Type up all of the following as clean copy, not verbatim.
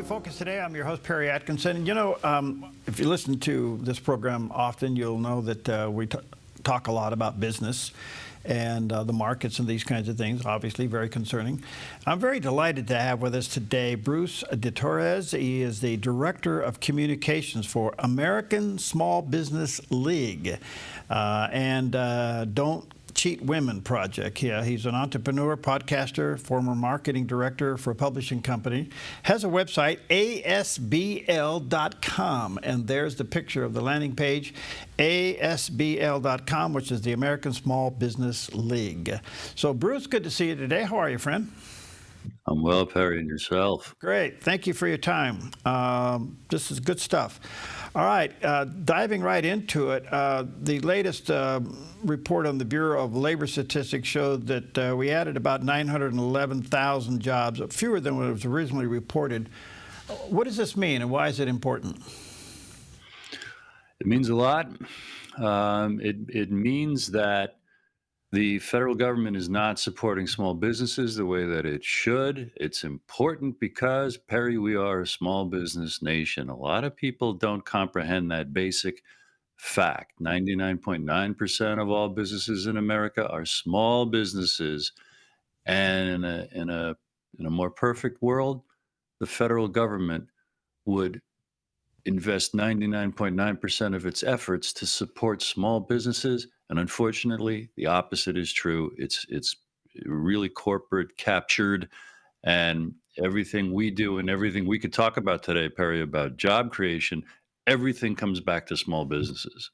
Focus today. I'm your host, Perry Atkinson. And if you listen to this program often, you'll know that we talk a lot about business and the markets and these kinds of things, obviously very concerning. I'm very delighted to have with us today Bruce DeTorres. He is the Director of Communications for American Small Business League Don't Cheat Women Project. Yeah, he's an entrepreneur, podcaster, former marketing director for a publishing company, has a website, asbl.com, and there's the picture of the landing page, asbl.com, which is the American Small Business League. So, Bruce, good to see you today. How are you, friend? I'm well, Perry, and yourself? Great. Thank you for your time. This is good stuff. All right, diving right into it, the latest report on the Bureau of Labor Statistics showed that we added about 911,000 jobs, fewer than what was originally reported. What does this mean, and why is it important? It means a lot. It means that the federal government is not supporting small businesses the way that it should. It's important because, Perry, we are a small business nation. A lot of people don't comprehend that basic fact. 99.9% of all businesses in America are small businesses. And in a more perfect world, the federal government would invest 99.9% of its efforts to support small businesses. And unfortunately, the opposite is true. It's really corporate captured, and everything we do and everything we could talk about today, Perry, about job creation, everything comes back to small businesses.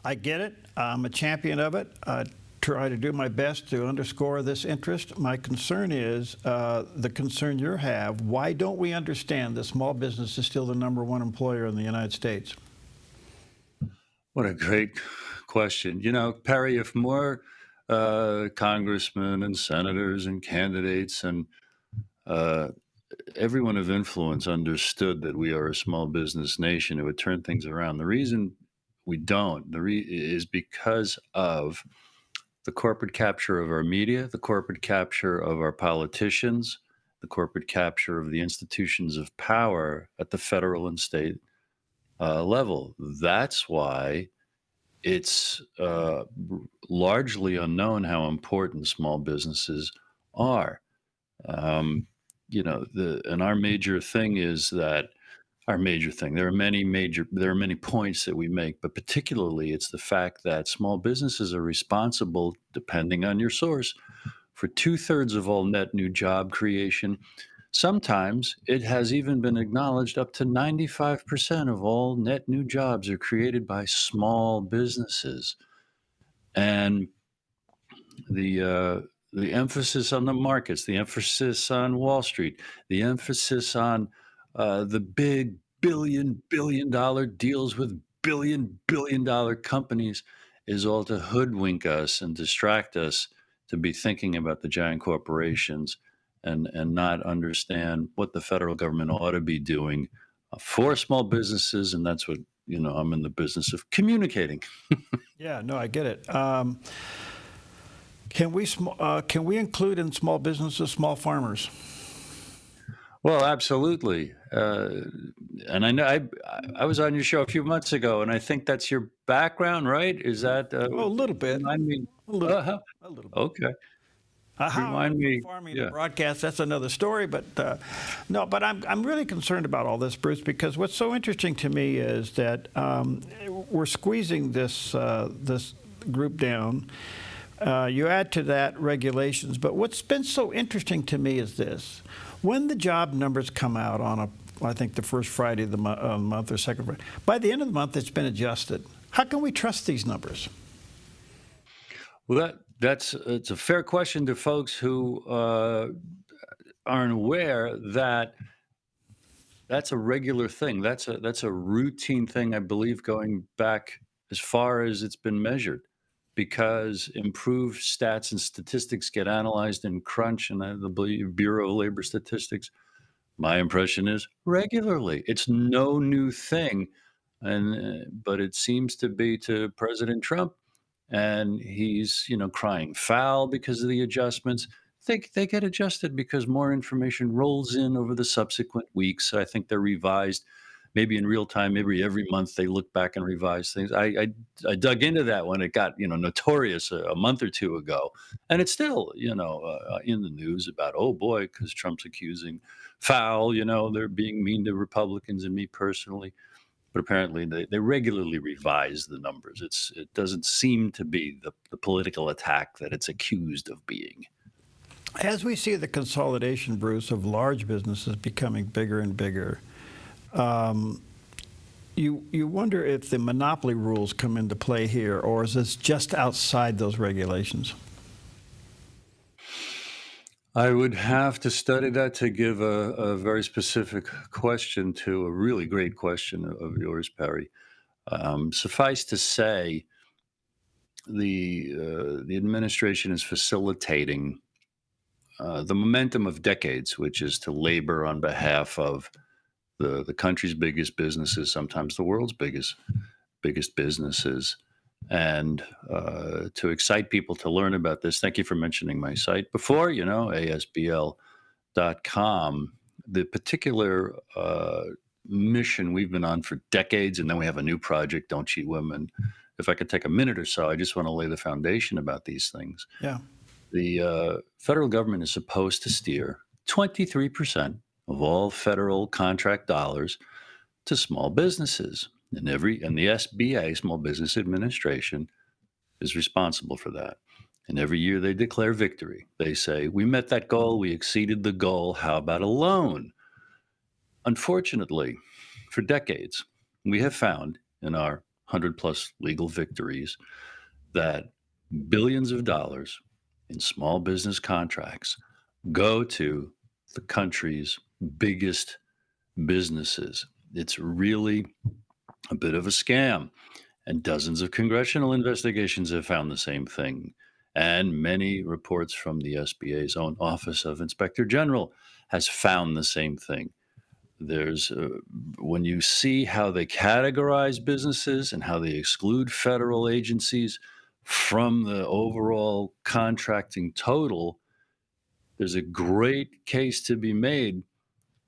I get it. I'm a champion of it. I try to do my best to underscore this interest. My concern is the concern you have. Why don't we understand that small business is still the #1 employer in the United States? What a great question. You know, Perry, if more congressmen and senators and candidates and everyone of influence understood that we are a small business nation, it would turn things around. The reason we don't is because of the corporate capture of our media, the corporate capture of our politicians, the corporate capture of the institutions of power at the federal and state level. That's why it's largely unknown how important small businesses are. And our major thing is that there are many points that we make, but particularly it's the fact that small businesses are responsible, depending on your source, for 2/3 of all net new job creation. Sometimes it has even been acknowledged up to 95% of all net new jobs are created by small businesses. And the emphasis on the markets, the emphasis on Wall Street, the emphasis on the big billion-dollar deals with billion-dollar companies is all to hoodwink us and distract us to be thinking about the giant corporations and not understand what the federal government ought to be doing for small businesses. And that's what, I'm in the business of communicating. Yeah, no, I get it. Can we include in small businesses small farmers? Well, absolutely. And I know I was on your show a few months ago, and I think that's your background, right? Is that a little bit? Remind me. A little bit. Okay. Remind me. Farming to broadcast, that's another story. But no, but I'm really concerned about all this, Bruce, because what's so interesting to me is that we're squeezing this group down. You add to that regulations, but what's been so interesting to me is this. When the job numbers come out on I think the first Friday of the month or second Friday, by the end of the month it's been adjusted. How can we trust these numbers? Well, it's a fair question to folks who aren't aware that that's a regular thing. That's a routine thing, I believe, going back as far as it's been measured, because improved stats and statistics get analyzed in Crunch and the Bureau of Labor Statistics. My impression is regularly. It's no new thing, but it seems to be to President Trump, and he's crying foul because of the adjustments. they get adjusted because more information rolls in over the subsequent weeks. I think they're revised maybe in real time, maybe every month they look back and revise things. I dug into that when it got, notorious a month or two ago, and it's still, in the news about, oh boy, because Trump's accusing foul, they're being mean to Republicans and me personally. But apparently they regularly revise the numbers. It doesn't seem to be the political attack that it's accused of being. As we see the consolidation, Bruce, of large businesses becoming bigger and bigger, you wonder if the monopoly rules come into play here, or is this just outside those regulations? I would have to study that to give a very specific question to a really great question of yours, Perry. Suffice to say, the administration is facilitating the momentum of decades, which is to labor on behalf of the country's biggest businesses, sometimes the world's biggest businesses, and to excite people to learn about this. Thank you for mentioning my site before. ASBL.com. The particular mission we've been on for decades, and then we have a new project, Don't Cheat Women. If I could take a minute or so, I just want to lay the foundation about these things. Yeah. The federal government is supposed to steer 23% of all federal contract dollars to small businesses. And the SBA, Small Business Administration, is responsible for that. And every year they declare victory. They say, we met that goal, we exceeded the goal, how about a loan? Unfortunately, for decades, we have found in our 100+ legal victories that billions of dollars in small business contracts go to the country's biggest businesses. It's really a bit of a scam. And dozens of congressional investigations have found the same thing. And many reports from the SBA's own Office of Inspector General has found the same thing. There's when you see how they categorize businesses and how they exclude federal agencies from the overall contracting total, there's a great case to be made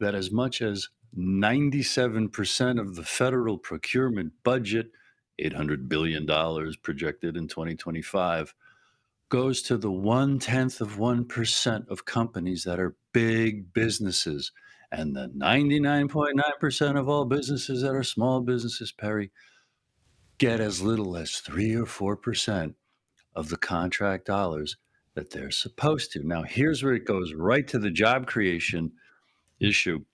that as much as 97% of the federal procurement budget, $800 billion projected in 2025, goes to the 0.1% of companies that are big businesses. And the 99.9% of all businesses that are small businesses, Perry, get as little as 3 or 4% of the contract dollars that they're supposed to. Now, here's where it goes right to the job creation issue.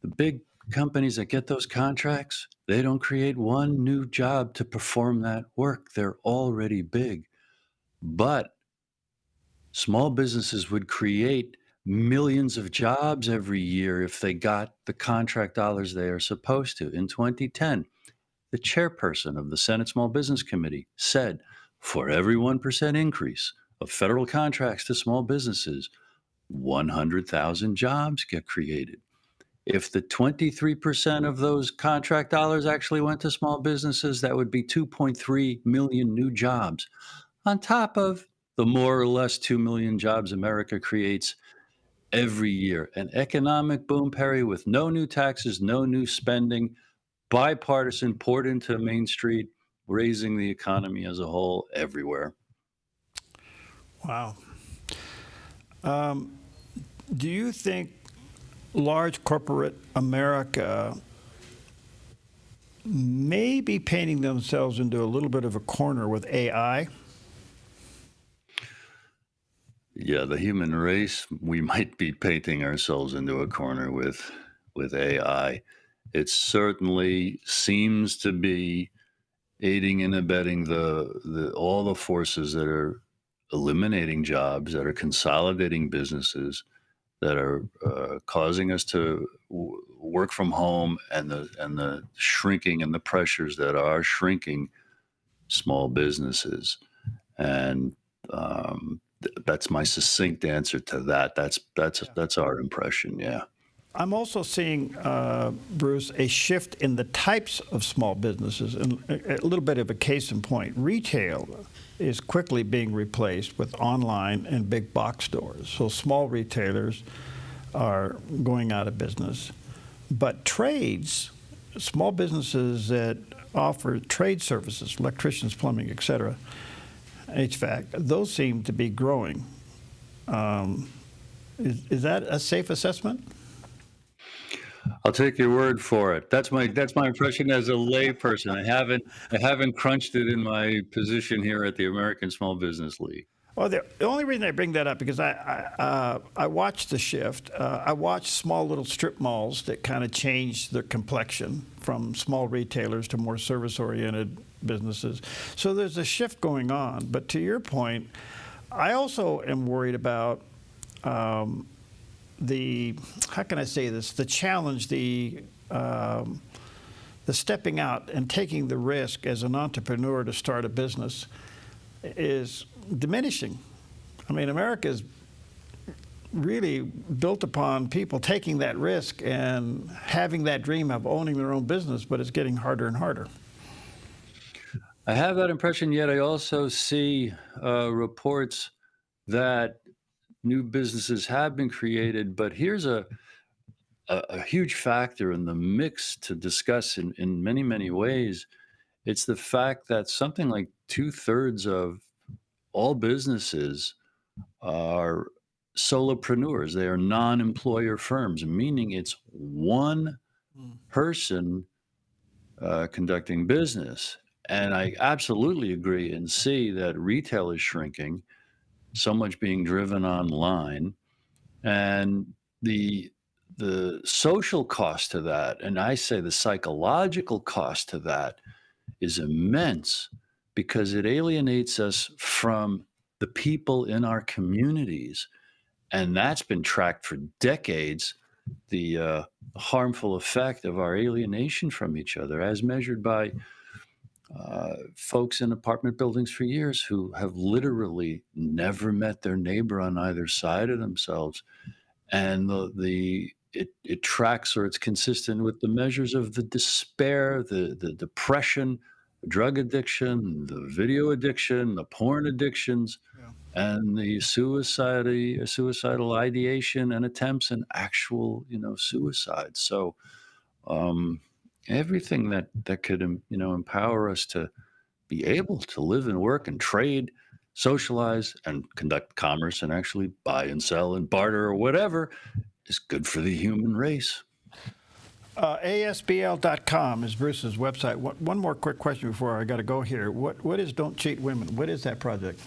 The big companies that get those contracts, they don't create one new job to perform that work. They're already big. But small businesses would create millions of jobs every year if they got the contract dollars they are supposed to. In 2010, the chairperson of the Senate Small Business Committee said, for every 1% increase of federal contracts to small businesses, 100,000 jobs get created. If the 23% of those contract dollars actually went to small businesses, that would be 2.3 million new jobs, on top of the more or less 2 million jobs America creates every year. An economic boom, Perry, with no new taxes, no new spending, bipartisan, poured into Main Street, raising the economy as a whole everywhere. Wow. Do you think large corporate America may be painting themselves into a little bit of a corner with AI? Yeah, the human race, we might be painting ourselves into a corner with AI. It certainly seems to be aiding and abetting all the forces that are eliminating jobs, that are consolidating businesses, that are causing us to work from home, and the shrinking and the pressures that are shrinking small businesses. And that's my succinct answer to that. That's our impression. Yeah. I'm also seeing, Bruce, a shift in the types of small businesses, and a little bit of a case in point. Retail is quickly being replaced with online and big box stores. So small retailers are going out of business. But trades, small businesses that offer trade services, electricians, plumbing, et cetera, HVAC, those seem to be growing. Is that a safe assessment? I'll take your word for it. That's my impression as a layperson. I haven't crunched it in my position here at the American Small Business League. Well, the only reason I bring that up because I watched the shift. I watched small little strip malls that kind of changed their complexion from small retailers to more service-oriented businesses. So there's a shift going on. But to your point, I also am worried about how can I say this? The challenge, the stepping out and taking the risk as an entrepreneur to start a business is diminishing. I mean, America is really built upon people taking that risk and having that dream of owning their own business, but it's getting harder and harder. I have that impression, yet I also see reports that new businesses have been created, but here's a huge factor in the mix to discuss in many, many ways. It's the fact that something like 2/3 of all businesses are solopreneurs. They are non-employer firms, meaning it's one person conducting business. And I absolutely agree and see that retail is shrinking, so much being driven online, and the social cost to that, and I say the psychological cost to that, is immense because it alienates us from the people in our communities, and that's been tracked for decades. The harmful effect of our alienation from each other, as measured by folks in apartment buildings for years who have literally never met their neighbor on either side of themselves. And it tracks, or it's consistent with the measures of the despair, the depression, drug addiction, the video addiction, the porn addictions, and the suicidal ideation and attempts and actual, suicide. So everything that could, empower us to be able to live and work and trade, socialize and conduct commerce and actually buy and sell and barter or whatever is good for the human race. ASBL.com is Bruce's website. One more quick question before I got to go here. What is Don't Cheat Women? What is that project?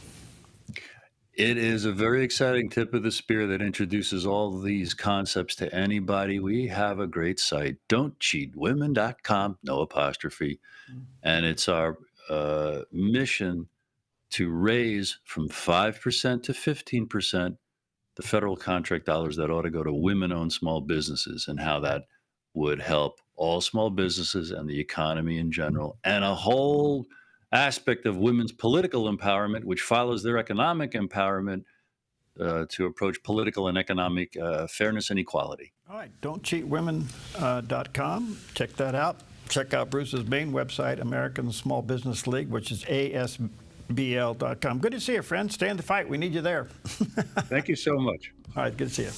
It is a very exciting tip of the spear that introduces all these concepts to anybody. We have a great site, don'tcheatwomen.com, no apostrophe. And it's our mission to raise from 5% to 15% the federal contract dollars that ought to go to women-owned small businesses, and how that would help all small businesses and the economy in general, and a whole aspect of women's political empowerment, which follows their economic empowerment to approach political and economic fairness and equality. All right, don'tcheatwomen.com. Check that out. Check out Bruce's main website, American Small Business League, which is ASBL.com. Good to see you, friend. Stay in the fight. We need you there. Thank you so much. All right, good to see you.